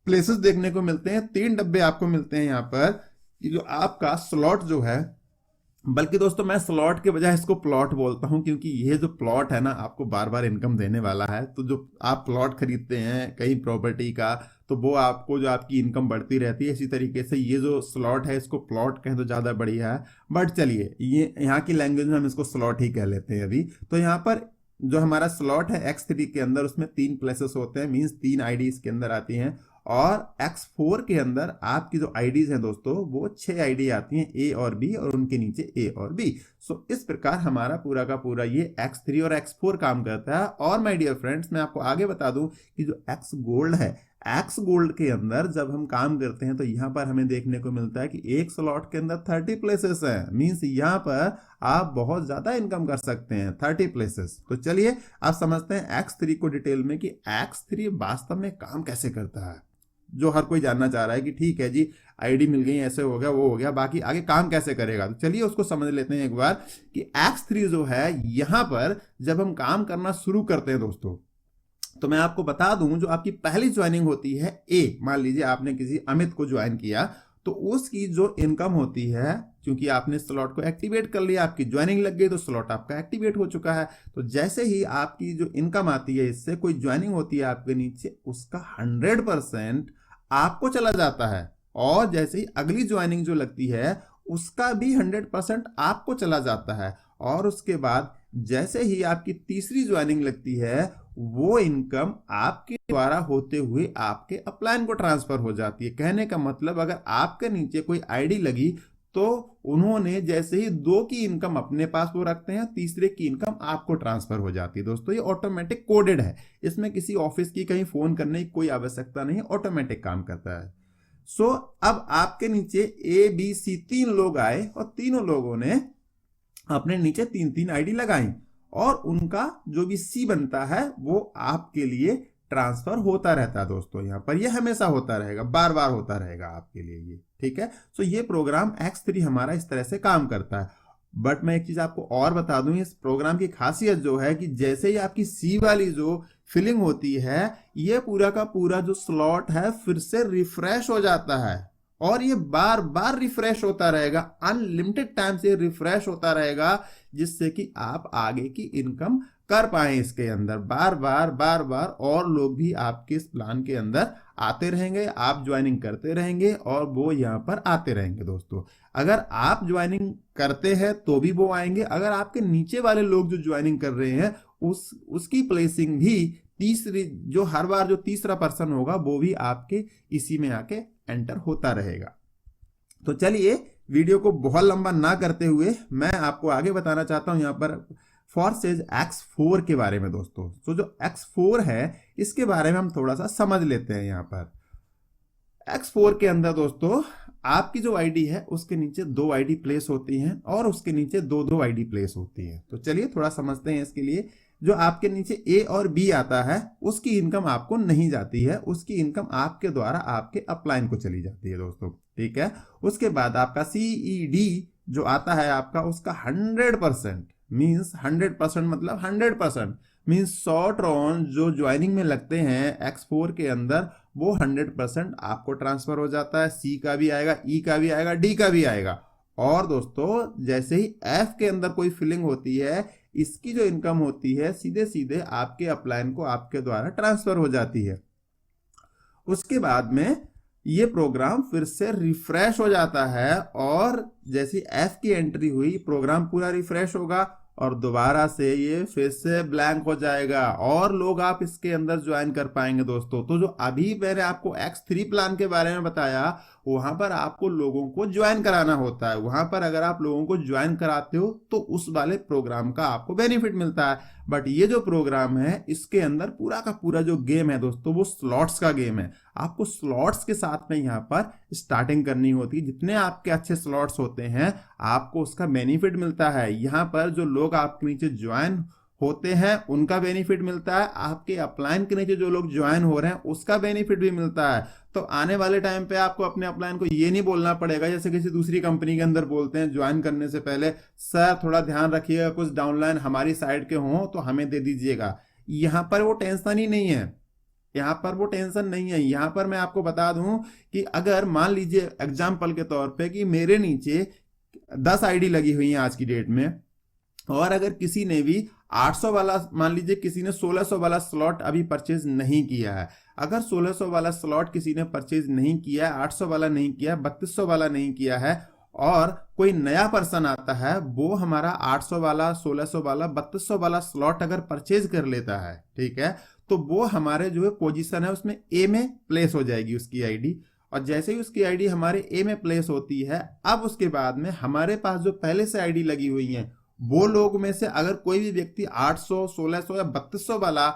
प्लेसेस देखने को मिलते हैं, 3 डब्बे आपको मिलते हैं यहाँ पर। जो आपका स्लॉट जो है, बल्कि दोस्तों मैं स्लॉट के बजाय इसको प्लॉट बोलता हूं, क्योंकि ये जो प्लॉट है ना आपको बार बार इनकम देने वाला है। तो जो आप प्लॉट खरीदते हैं कहीं प्रॉपर्टी का, तो वो आपको जो आपकी इनकम बढ़ती रहती है। इसी तरीके से ये जो स्लॉट है इसको प्लॉट कहें तो ज़्यादा बढ़िया है, बट चलिए ये यहाँ की लैंग्वेज में हम इसको स्लॉट ही कह लेते हैं अभी। तो यहाँ पर जो हमारा स्लॉट है X3 के अंदर, उसमें 3 प्लेसेस होते हैं, मीन्स 3 आईडी इसके अंदर आती हैं। और X4 के अंदर आपकी जो आईडीज हैं दोस्तों, वो 6 आईडी आती हैं, A और B, और उनके नीचे A और B। सो इस प्रकार हमारा पूरा का पूरा ये X3 और X4 काम करता है। और माय डियर फ्रेंड्स, मैं आपको आगे बता दूं कि जो X गोल्ड है, एक्स गोल्ड के अंदर जब हम काम करते हैं तो यहाँ पर हमें देखने को मिलता है कि एक स्लॉट के अंदर 30 प्लेसेस हैं, मींस यहाँ पर आप बहुत ज्यादा इनकम कर सकते हैं, 30 प्लेसेस। तो चलिए आप समझते हैं X3 को डिटेल में कि X3 वास्तव में काम कैसे करता है, जो हर कोई जानना चाह रहा है कि ठीक है जी आईडी मिल गई, ऐसे हो गया वो हो गया, बाकी आगे काम कैसे करेगा। तो चलिए उसको समझ लेते हैं एक बार कि X3 जो है यहाँ पर जब हम काम करना शुरू करते हैं दोस्तों, तो मैं आपको बता दूं जो आपकी पहली ज्वाइनिंग होती है ए, मान लीजिए आपने किसी अमित को ज्वाइन किया, तो उसकी जो इनकम होती है, क्योंकि आपने स्लॉट को एक्टिवेट कर लिया, आपकी ज्वाइनिंग लग गई, तो स्लॉट आपका एक्टिवेट हो चुका है। तो जैसे ही आपकी जो इनकम आती है इससे, कोई ज्वाइनिंग होती है आपके नीचे, उसका 100% आपको चला जाता है। और जैसे ही अगली ज्वाइनिंग जो लगती है उसका भी 100% आपको चला जाता है। और उसके बाद जैसे ही आपकी तीसरी ज्वाइनिंग लगती है, वो इनकम आपके द्वारा होते हुए आपके अपलाइन को ट्रांसफर हो जाती है। कहने का मतलब, अगर आपके नीचे कोई आईडी लगी तो उन्होंने जैसे ही 2 की इनकम अपने पास वो रखते हैं, तीसरे की इनकम आपको ट्रांसफर हो जाती है। दोस्तों ये ऑटोमेटिक कोडेड है, इसमें किसी ऑफिस की कहीं फोन करने की कोई आवश्यकता नहीं, ऑटोमेटिक काम करता है। सो अब आपके नीचे ABC 3 लोग आए और तीनों लोगों ने अपने नीचे 3-3 आईडी लगाई, और उनका जो भी C बनता है वो आपके लिए ट्रांसफर होता रहता है दोस्तों। यहाँ पर ये हमेशा होता रहेगा, बार बार होता रहेगा आपके लिए ये, ठीक है। सो ये प्रोग्राम X3 हमारा इस तरह से काम करता है। बट मैं एक चीज आपको और बता दूं, इस प्रोग्राम की खासियत जो है कि जैसे ही आपकी C वाली जो फिलिंग होती है, ये पूरा का पूरा जो स्लॉट है फिर से रिफ्रेश हो जाता है, और ये बार बार रिफ्रेश होता रहेगा, अनलिमिटेड टाइम से रिफ्रेश होता रहेगा, जिससे कि आप आगे की इनकम कर पाए इसके अंदर बार बार। और लोग भी आपके इस प्लान के अंदर आते रहेंगे, आप ज्वाइनिंग करते रहेंगे और वो यहाँ पर आते रहेंगे दोस्तों। अगर आप ज्वाइनिंग करते हैं तो भी वो आएंगे, अगर आपके नीचे वाले लोग जो ज्वाइनिंग कर रहे हैं उसकी प्लेसिंग भी तीसरी, जो हर बार जो तीसरा पर्सन होगा वो भी आपके इसी में आके एंटर होता रहेगा। तो चलिए वीडियो को बहुत लंबा ना करते हुए मैं आपको आगे बताना चाहता हूं यहाँ पर फॉरसेज X4 के बारे में दोस्तों। तो जो X4 है इसके बारे में हम थोड़ा सा समझ लेते हैं। यहाँ पर X4 के अंदर दोस्तों आपकी जो आईडी है उसके नीचे 2 आईडी प्लेस होती हैं, और उसके नीचे 2-2 आईडी प्लेस होती हैं। तो चलिए थोड़ा समझते हैं इसके लिए। जो आपके नीचे A और B आता है उसकी इनकम आपको नहीं जाती है, उसकी इनकम आपके द्वारा आपके अपलाइन को चली जाती है दोस्तों, ठीक है। उसके बाद आपका CED जो आता है आपका, उसका 100% मीन्स 100% मतलब 100% मीन्स 100 ट्रॉन जो ज्वाइनिंग में लगते हैं X4 के अंदर, वो 100% आपको ट्रांसफर हो जाता है। C का भी आएगा, E का भी आएगा, D का भी आएगा। और दोस्तों जैसे ही F के अंदर कोई फिलिंग होती है, इसकी जो इनकम होती है सीधे सीधे आपके अपलाइन को आपके द्वारा ट्रांसफर हो जाती है। उसके बाद में ये प्रोग्राम फिर से रिफ्रेश हो जाता है, और जैसी F की एंट्री हुई प्रोग्राम पूरा रिफ्रेश होगा और दोबारा से ये फिर से ब्लैंक हो जाएगा, और लोग आप इसके अंदर ज्वाइन कर पाएंगे दोस्तों। तो जो अभी मैंने आपको X3 प्लान के बारे में बताया वहां पर आपको लोगों को ज्वाइन कराना होता है। वहां पर अगर आप लोगों को ज्वाइन कराते हो तो उस वाले प्रोग्राम का आपको बेनिफिट मिलता है। बट ये जो प्रोग्राम है इसके अंदर पूरा का पूरा जो गेम है दोस्तों वो स्लॉट्स का गेम है। आपको स्लॉट्स के साथ में यहाँ पर स्टार्टिंग करनी होती है। जितने आपके अच्छे स्लॉट्स होते हैं आपको उसका बेनिफिट मिलता है। यहाँ पर जो लोग आपके नीचे ज्वाइन होते हैं उनका बेनिफिट मिलता है, आपके अपलाइन के नीचे जो लोग ज्वाइन हो रहे हैं उसका बेनिफिट भी मिलता है। तो आने वाले टाइम पे आपको अपने अपलाइन को ये नहीं बोलना पड़ेगा जैसे किसी दूसरी कंपनी के अंदर बोलते हैं ज्वाइन करने से पहले, सर थोड़ा ध्यान रखिएगा कुछ डाउनलाइन हमारी साइड के हों तो हमें दे दीजिएगा। यहाँ पर वो टेंशन ही नहीं है, यहाँ पर वो टेंशन नहीं है। यहाँ पर मैं आपको बता दूं कि अगर मान लीजिए एग्जाम्पल के तौर पे कि मेरे नीचे 10 आईडी लगी हुई हैं आज की डेट में, और अगर किसी ने भी 800 वाला, मान लीजिए किसी ने 1600 वाला स्लॉट अभी परचेज नहीं किया है, अगर 1600 वाला स्लॉट किसी ने परचेज नहीं किया है, 800 वाला नहीं किया है, 3200 वाला नहीं किया है, और कोई नया पर्सन आता है वो हमारा 800 वाला, 1600 वाला, 3200 वाला स्लॉट अगर परचेज कर लेता है, ठीक है, तो वो हमारे जो है पोजीशन है उसमें ए में प्लेस हो जाएगी उसकी आईडी। और जैसे ही उसकी आईडी हमारे ए में प्लेस होती है, अब उसके बाद में हमारे पास जो पहले से आईडी लगी हुई है वो लोग में से अगर कोई भी व्यक्ति 800, 1600 या 3200 वाला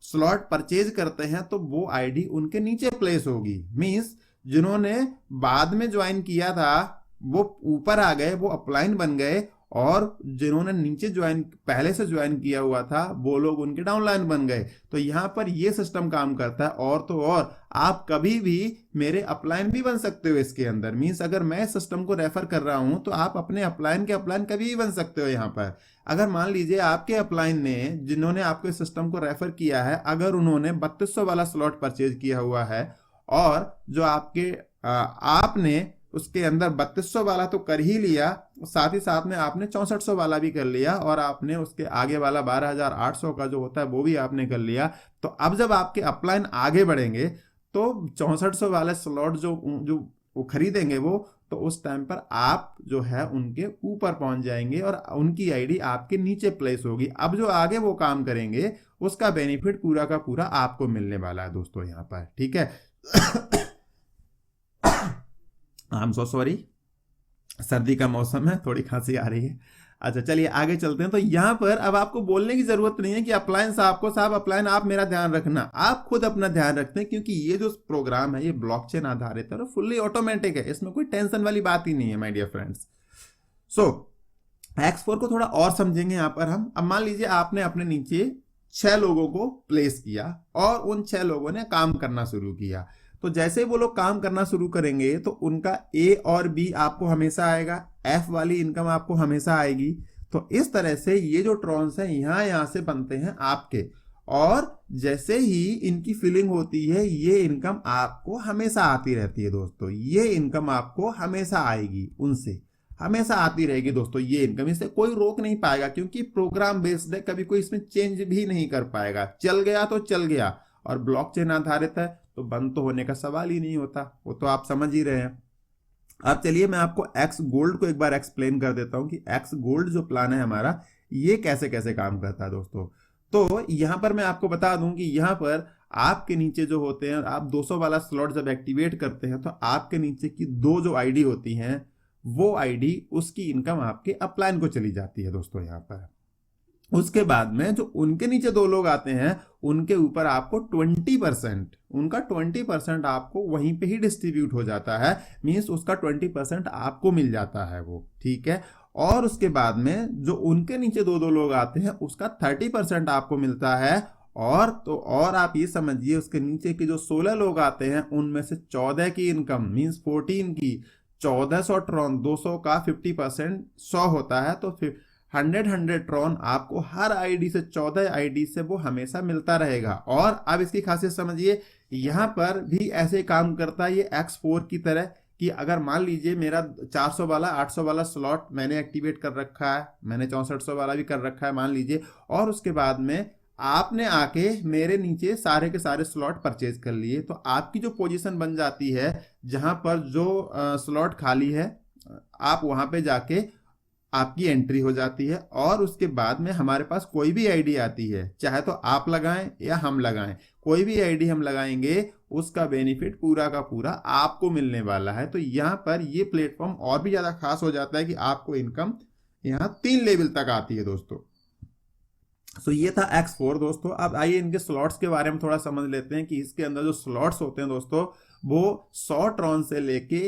स्लॉट परचेज करते हैं तो वो आईडी उनके नीचे प्लेस होगी। मींस जिन्होंने बाद में ज्वाइन किया था वो ऊपर आ गए, वो अपलाइन बन गए, और जिन्होंने नीचे ज्वाइन पहले से ज्वाइन किया हुआ था वो लोग उनके डाउनलाइन बन गए। तो यहाँ पर ये सिस्टम काम करता है। और तो और आप कभी भी मेरे अपलाइन भी बन सकते हो इसके अंदर। मींस अगर मैं सिस्टम को रेफर कर रहा हूं तो आप अपने अपलाइन के अपलाइन कभी भी बन सकते हो। यहाँ पर अगर मान लीजिए आपके अपलाइन ने, जिन्होंने आपके सिस्टम को रेफर किया है, अगर उन्होंने 3200 वाला स्लॉट परचेज किया हुआ है और जो आपके आपने उसके अंदर 3200 वाला तो कर ही लिया, साथ ही साथ में आपने 6400 वाला भी कर लिया, और आपने उसके आगे वाला 12800 का जो होता है वो भी आपने कर लिया। तो अब जब आपके अपलाइन आगे बढ़ेंगे तो 6400 वाले स्लॉट जो वो खरीदेंगे वो, तो उस टाइम पर आप जो है उनके ऊपर पहुंच जाएंगे और उनकी आईडी आपके नीचे प्लेस होगी। अब जो आगे वो काम करेंगे उसका बेनिफिट पूरा का पूरा आपको मिलने वाला है दोस्तों यहाँ पर, ठीक है। आई एम सो सॉरी, सर्दी का मौसम है, थोड़ी खांसी आ रही है। अच्छा चलिए आगे चलते हैं। तो यहाँ पर अब आपको बोलने की जरूरत नहीं है कि अपलाइन साहब अपलाइन आप मेरा ध्यान रखना, आप खुद अपना ध्यान रखते हैं, क्योंकि ये जो प्रोग्राम है ये ब्लॉकचेन आधारित है और फुल्ली ऑटोमेटिक है, इसमें कोई टेंशन वाली बात ही नहीं है my dear friends. So X4 को थोड़ा और समझेंगे यहाँ पर हम। अब मान लीजिए आपने अपने नीचे 6 लोगों को प्लेस किया और उन 6 लोगों ने काम करना शुरू किया। तो जैसे वो लोग काम करना शुरू करेंगे तो उनका ए और बी आपको हमेशा आएगा, एफ वाली इनकम आपको हमेशा आएगी। तो इस तरह से ये जो ट्रॉन्स हैं यहाँ से बनते हैं आपके, और जैसे ही इनकी फिलिंग होती है ये इनकम आपको हमेशा आती रहती है दोस्तों। ये इनकम आपको हमेशा आएगी, उनसे हमेशा आती रहेगी दोस्तों ये इनकम, इसे कोई रोक नहीं पाएगा, क्योंकि प्रोग्राम बेस्ड है, कभी कोई इसमें चेंज भी नहीं कर पाएगा। चल गया तो चल गया, और ब्लॉकचेन आधारित है तो बंद तो होने का सवाल ही नहीं होता, वो तो आप समझ ही रहे हैं। अब चलिए मैं आपको एक्स गोल्ड को एक बार एक्सप्लेन कर देता हूं कि एक्स गोल्ड जो प्लान है हमारा ये कैसे कैसे काम करता है दोस्तों। तो यहां पर मैं आपको बता दूं कि यहां पर आपके नीचे जो होते हैं, आप 200 वाला स्लॉट जब एक्टिवेट करते हैं तो आपके नीचे की 2 जो आईडी होती हैं वो आईडी, उसकी इनकम आपके अपलाइन को चली जाती है दोस्तों यहाँ पर। उसके बाद में जो उनके नीचे 2 लोग आते हैं उनके ऊपर आपको 20%, उनका 20% आपको वहीं पे ही डिस्ट्रीब्यूट हो जाता है। मींस उसका 20% आपको मिल जाता है वो, ठीक है। और उसके बाद में जो उनके नीचे 2 लोग आते हैं उसका 30% आपको मिलता है। और तो और आप ये समझिए उसके नीचे के जो 16 लोग आते हैं उनमें से 14 की इनकम, मींस 14 की 1400 ट्रॉन, 200 का 50% 100 होता है, तो फिर 100 ट्रॉन आपको हर आईडी से, 14 आईडी से वो हमेशा मिलता रहेगा। और अब इसकी खासियत समझिए, यहाँ पर भी ऐसे काम करता है ये X4 की तरह, कि अगर मान लीजिए मेरा 400 वाला 800 वाला स्लॉट मैंने एक्टिवेट कर रखा है, मैंने 6400 वाला भी कर रखा है मान लीजिए, और उसके बाद में आपने आके मेरे नीचे सारे के सारे स्लॉट परचेज कर लिए, तो आपकी जो पोजीशन बन जाती है जहां पर जो स्लॉट खाली है आप वहां पे जाके आपकी एंट्री हो जाती है। और उसके बाद में हमारे पास कोई भी आईडी आती है, चाहे तो आप लगाएं या हम लगाएं, कोई भी आईडी हम लगाएंगे उसका बेनिफिट पूरा का पूरा आपको मिलने वाला है। तो यहाँ पर ये प्लेटफॉर्म और भी ज़्यादा खास हो जाता है कि आपको इनकम यहाँ 3 लेवल तक आती है दोस्तों। सो ये था X4 दोस्तों। अब आइए इनके स्लॉट्स के बारे में थोड़ा समझ लेते हैं कि इसके अंदर जो स्लॉट्स होते हैं दोस्तों वो 100 ट्रॉन से लेके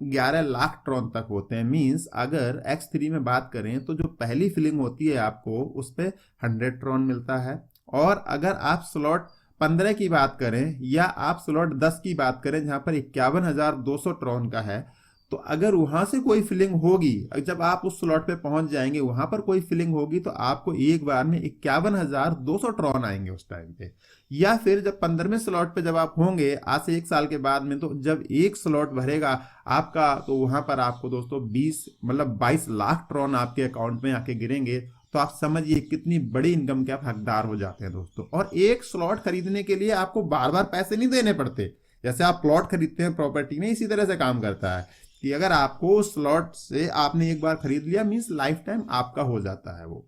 11 लाख ट्रॉन तक होते हैं। मींस अगर X3 में बात करें तो जो पहली फिलिंग होती है आपको उस पर 100 ट्रॉन मिलता है, और अगर आप स्लॉट 15 की बात करें या आप स्लॉट 10 की बात करें जहां पर 51,200 ट्रॉन का है, तो अगर वहां से कोई फिलिंग होगी, जब आप उस स्लॉट पे पहुंच जाएंगे वहां पर कोई फिलिंग होगी तो आपको एक बार में 51,200 ट्रॉन आएंगे उस टाइम पे। या फिर जब 15वें स्लॉट पे जब आप होंगे आज से 1 साल के बाद में, तो जब एक स्लॉट भरेगा आपका तो वहां पर आपको दोस्तों 22 लाख ट्रॉन आपके अकाउंट में आके गिरेंगे। तो आप समझिए कितनी बड़ी इनकम के आप हकदार हो जाते हैं दोस्तों। और एक स्लॉट खरीदने के लिए आपको बार बार पैसे नहीं देने पड़ते, जैसे आप प्लॉट खरीदते हैं प्रॉपर्टी में, इसी तरह से काम करता है कि अगर आपको स्लॉट से आपने एक बार खरीद लिया मींस लाइफ टाइम आपका हो जाता है वो।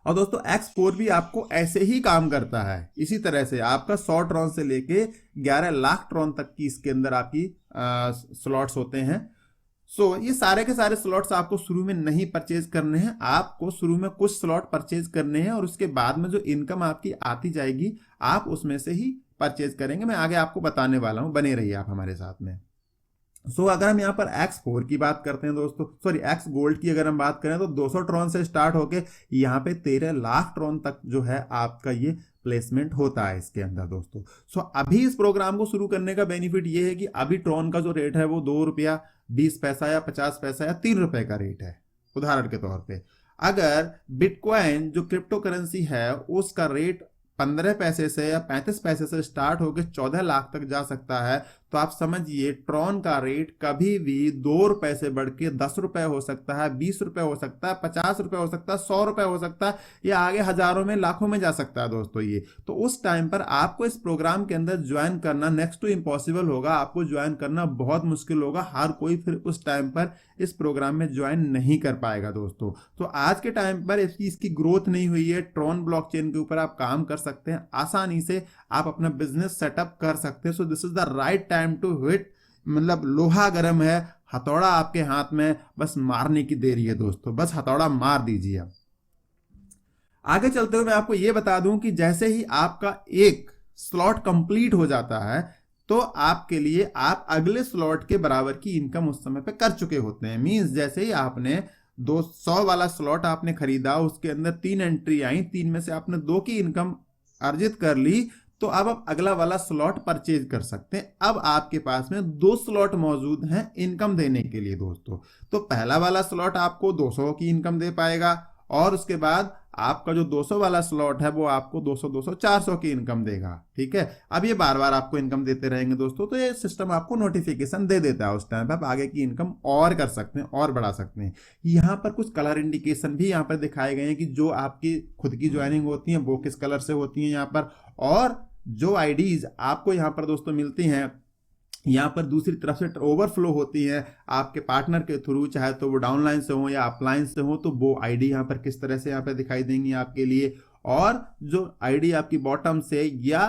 और दोस्तों X4 भी आपको ऐसे ही काम करता है, इसी तरह से आपका 100 ट्रॉन से लेके 11 लाख ट्रॉन तक की इसके अंदर आपकी स्लॉट्स होते हैं। सो ये सारे के सारे स्लॉट्स आपको शुरू में नहीं परचेज करने हैं, आपको शुरू में कुछ स्लॉट परचेज करने हैं और उसके बाद में जो इनकम आपकी आती जाएगी आप उसमें से ही परचेज करेंगे। मैं आगे आपको बताने वाला हूं, बने रहिए आप हमारे साथ में। अगर हम यहाँ पर X4 की बात करते हैं दोस्तों, सॉरी X गोल्ड की अगर हम बात करें तो 200 ट्रॉन से स्टार्ट होके यहाँ पे 13 लाख ट्रॉन तक जो है आपका ये प्लेसमेंट होता है इसके अंदर दोस्तों। अभी इस प्रोग्राम को शुरू करने का बेनिफिट ये है कि अभी ट्रॉन का जो रेट है वो 2 रुपया 20 पैसा या 50 पैसा या 3 रुपए का रेट है उदाहरण के तौर पे। अगर बिटकॉइन जो क्रिप्टो करेंसी है उसका रेट 15 पैसे से या 35 पैसे से स्टार्ट होकर 14 लाख तक जा सकता है, तो आप समझिए ट्रॉन का रेट कभी भी 2 रुपए से बढ़ के 10 रुपए हो सकता है, 20 रुपए हो सकता है, 50 रुपए हो सकता है, 100 रुपए हो सकता है, या आगे हजारों में लाखों में जा सकता है दोस्तों ये। तो उस टाइम पर आपको इस प्रोग्राम के अंदर ज्वाइन करना नेक्स्ट टू इम्पॉसिबल होगा, आपको ज्वाइन करना बहुत मुश्किल होगा। हर कोई फिर उस टाइम पर इस प्रोग्राम में ज्वाइन नहीं कर पाएगा दोस्तों। तो आज के टाइम पर इसकी ग्रोथ नहीं हुई है, ट्रॉन ब्लॉकचेन के ऊपर आप काम कर सकते हैं, आसानी से आप अपना बिजनेस सेटअप कर सकते हैं। So this is the right time to hit, मतलब लोहा गर्म है, हथौड़ा आपके हाथ में, बस मारने की देरी है दोस्तों, बस हथौड़ा मार दीजिए। अब आगे चलते हुए मैं आपको यह बता दूं कि जैसे ही आपका एक स्लॉट कंप्लीट हो जाता है तो आपके लिए आप अगले स्लॉट के बराबर की इनकम उस समय पे कर चुके होते हैं। मींस जैसे ही आपने 200 वाला स्लॉट आपने खरीदा, उसके अंदर 3 एंट्री आई, 3 में से आपने 2 की इनकम अर्जित कर ली, तो अब आप अगला वाला स्लॉट परचेज कर सकते हैं। अब आपके पास में 2 स्लॉट मौजूद हैं इनकम देने के लिए दोस्तों। तो पहला वाला स्लॉट आपको 200 की इनकम दे पाएगा, और उसके बाद आपका जो 200 वाला स्लॉट है वो आपको 200 200 400 की इनकम देगा। ठीक है, अब ये बार बार आपको इनकम देते रहेंगे दोस्तों, तो ये सिस्टम आपको नोटिफिकेशन दे देता है, उस टाइम पे आप आगे की इनकम और कर सकते हैं और बढ़ा सकते हैं। यहाँ पर कुछ कलर इंडिकेशन भी यहाँ पर दिखाए गए हैं कि जो आपकी खुद की ज्वाइनिंग होती है वो किस कलर से होती है यहाँ पर, और जो आईडीज आपको यहाँ पर दोस्तों मिलती हैं यहाँ पर दूसरी तरफ से ओवरफ्लो होती है आपके पार्टनर के थ्रू, चाहे तो वो डाउनलाइन से हो या अपलाइन से हो, तो वो आईडी यहाँ पर किस तरह से यहाँ पर दिखाई देंगी आपके लिए। और जो आईडी आपकी बॉटम से या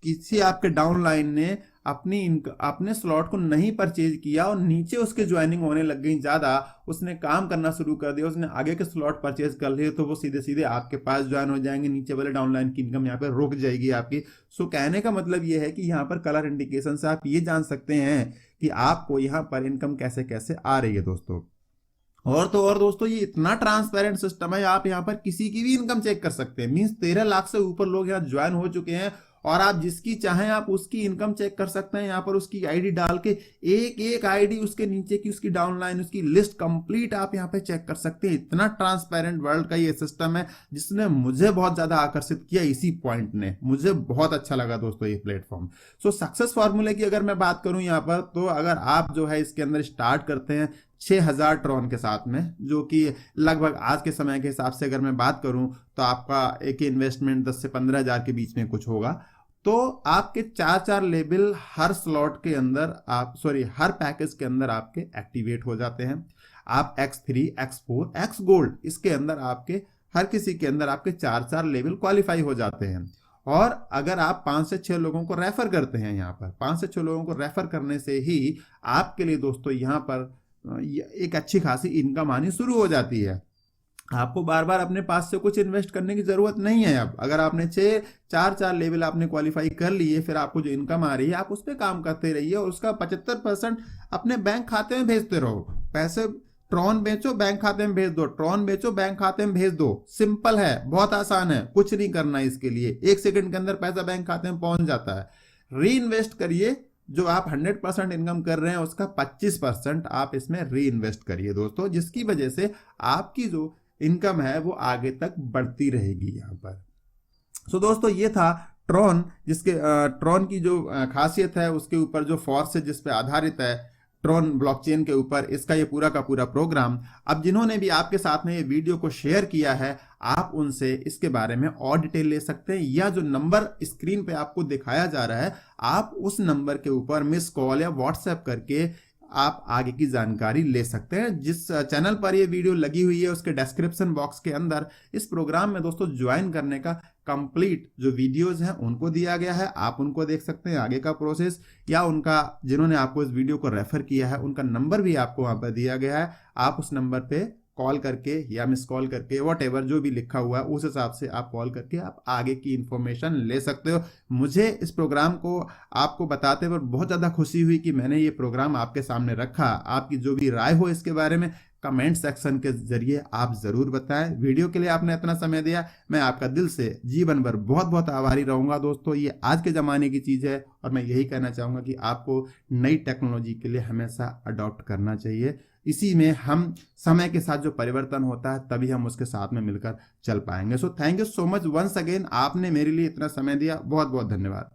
किसी आपके डाउनलाइन ने अपने स्लॉट को नहीं परचेज किया और नीचे उसके ज्वाइनिंग होने लग गई ज्यादा, उसने काम करना शुरू कर दिया, उसने आगे के स्लॉट परचेज कर लिए, तो वो सीधे सीधे आपके पास ज्वाइन हो जाएंगे, नीचे वाले डाउनलाइन की इनकम यहाँ पे रुक जाएगी आपकी। सो कहने का मतलब ये है कि यहाँ पर कलर इंडिकेशन से आप ये जान सकते हैं कि आपको यहाँ पर इनकम कैसे कैसे आ रही है दोस्तों। और तो और दोस्तों ये इतना ट्रांसपेरेंट सिस्टम है, आप यहाँ पर किसी की भी इनकम चेक कर सकते हैं। मींस 13 लाख से ऊपर लोग यहाँ ज्वाइन हो चुके हैं और आप जिसकी चाहें आप उसकी इनकम चेक कर सकते हैं। यहाँ पर उसकी आईडी डाल के एक एक आईडी उसके नीचे की उसकी डाउनलाइन उसकी लिस्ट कंप्लीट आप यहाँ पे चेक कर सकते हैं। इतना ट्रांसपेरेंट वर्ल्ड का ये सिस्टम है जिसने मुझे बहुत ज्यादा आकर्षित किया, इसी पॉइंट ने मुझे बहुत अच्छा लगा दोस्तों ये प्लेटफॉर्म। सो सक्सेस फॉर्मूले की अगर मैं बात करूं यहाँ पर, तो अगर आप जो है इसके अंदर स्टार्ट करते हैं 6000 ट्रॉन के साथ में, जो कि लगभग आज के समय के हिसाब से अगर मैं बात करूं तो आपका एक इन्वेस्टमेंट 10 से 15 हजार के बीच में कुछ होगा, तो आपके 4 लेवल हर स्लॉट के अंदर हर पैकेज के अंदर आपके एक्टिवेट हो जाते हैं। आप X3 X4 X गोल्ड इसके अंदर आपके हर किसी के अंदर आपके 4 लेवल क्वालिफाई हो जाते हैं। और अगर आप 5 से 6 लोगों को रेफर करते हैं, यहाँ पर 5 से 6 लोगों को रेफर करने से ही आपके लिए दोस्तों यहाँ पर एक अच्छी खासी इनकम आनी शुरू हो जाती है। आपको बार बार अपने पास से कुछ इन्वेस्ट करने की जरूरत नहीं है। अब अगर आपने 4 लेवल आपने क्वालिफाई कर लिए, फिर आपको जो इनकम आ रही है आप उस पर काम करते रहिए और उसका 75% अपने बैंक खाते में भेजते रहो। पैसे ट्रॉन बेचो, बैंक खाते में भेज दो, ट्रॉन बेचो, बैंक खाते में भेज दो। सिंपल है, बहुत आसान है, कुछ नहीं करना इसके लिए। 1 सेकंड के अंदर पैसा बैंक खाते में पहुंच जाता है। री इन्वेस्ट करिए, जो आप 100% इनकम कर रहे हैं उसका 25% आप इसमें री इन्वेस्ट करिए दोस्तों, जिसकी वजह से आपकी जो इनकम है वो आगे तक बढ़ती रहेगी यहाँ पर। सो दोस्तों ये था ट्रॉन, जिसके ट्रॉन की जो खासियत है उसके ऊपर जो फोर्सेज जिस पे आधारित है ट्रॉन ब्लॉकचेन के ऊपर, इसका ये पूरा का पूरा प्रोग्राम। अब जिन्होंने भी आपके साथ में ये वीडियो को शेयर किया है, आप उनसे इसके बारे में और डिटेल ले सकते हैं, या जो नंबर स्क्रीन पे आपको दिखाया जा रहा है आप उस नंबर के ऊपर मिस कॉल या व्हाट्सएप करके आप आगे की जानकारी ले सकते हैं। जिस चैनल पर ये वीडियो लगी हुई है उसके डिस्क्रिप्शन बॉक्स के अंदर इस प्रोग्राम में दोस्तों ज्वाइन करने का कंप्लीट जो वीडियोस हैं उनको दिया गया है, आप उनको देख सकते हैं आगे का प्रोसेस, या उनका जिन्होंने आपको इस वीडियो को रेफर किया है उनका नंबर भी आपको वहां पर दिया गया है। आप उस नंबर पे कॉल करके या मिस कॉल करके वॉट जो भी लिखा हुआ है उस हिसाब से आप कॉल करके आप आगे की इंफॉर्मेशन ले सकते हो। मुझे इस प्रोग्राम को आपको बताते हुए बहुत ज़्यादा खुशी हुई कि मैंने ये प्रोग्राम आपके सामने रखा। आपकी जो भी राय हो इसके बारे में कमेंट सेक्शन के जरिए आप ज़रूर बताएं। वीडियो के लिए आपने इतना समय दिया, मैं आपका दिल से जीवन भर बहुत बहुत आभारी रहूँगा दोस्तों। ये आज के ज़माने की चीज़ है और मैं यही कहना चाहूँगा कि आपको नई टेक्नोलॉजी के लिए हमेशा अडॉप्ट करना चाहिए। इसी में हम समय के साथ जो परिवर्तन होता है तभी हम उसके साथ में मिलकर चल पाएंगे। So thank you so much once again, आपने मेरे लिए इतना समय दिया, बहुत बहुत धन्यवाद।